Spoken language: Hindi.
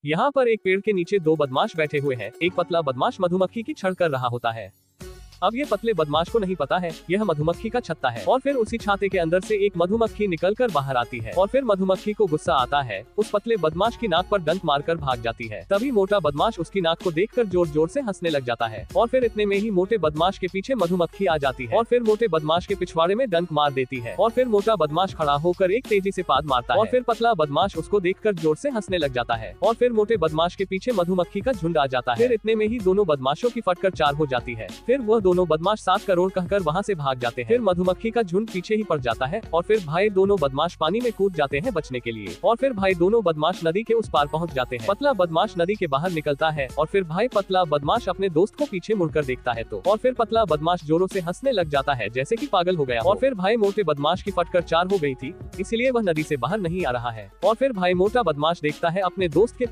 यहाँ पर एक पेड़ के नीचे दो बदमाश बैठे हुए हैं। एक पतला बदमाश मधुमक्खी की छड़ कर रहा होता है। अब ये पतले बदमाश को नहीं पता है यह मधुमक्खी का छत्ता है और फिर उसी छाते के अंदर से एक मधुमक्खी निकलकर बाहर आती है और फिर मधुमक्खी को गुस्सा आता है। उस पतले बदमाश की नाक पर डंक मारकर भाग जाती है। तभी मोटा बदमाश उसकी नाक को देखकर जोर जोर से हंसने लग जाता है और फिर इतने में ही मोटे बदमाश के पीछे मधुमक्खी आ जाती है और फिर मोटे बदमाश के पिछवाड़े में डंक मार देती है और फिर मोटा बदमाश खड़ा होकर एक तेजी से पाद मारता है और फिर पतला बदमाश उसको देखकर जोर से हंसने लग जाता है और फिर मोटे बदमाश के पीछे मधुमक्खी का झुंड आ जाता है। फिर इतने में ही दोनों बदमाशों की फटकर चार हो जाती है। फिर वह दोनों बदमाश 7 करोड़ कहकर वहाँ से भाग जाते हैं। फिर मधुमक्खी का झुंड पीछे ही पड़ जाता है और फिर भाई दोनों बदमाश पानी में कूद जाते हैं बचने के लिए और फिर भाई दोनों बदमाश नदी के उस पार पहुँच जाते हैं। पतला बदमाश नदी के बाहर निकलता है और फिर भाई पतला बदमाश अपने दोस्त को पीछे मुड़कर देखता है तो और फिर पतला बदमाश जोरों से हंसने लग जाता है जैसे कि पागल हो गया और फिर भाई मोटे बदमाश की फटकर 4 हो गई थी इसलिए वह नदी से बाहर नहीं आ रहा है और फिर भाई मोटा बदमाश देखता है अपने दोस्त के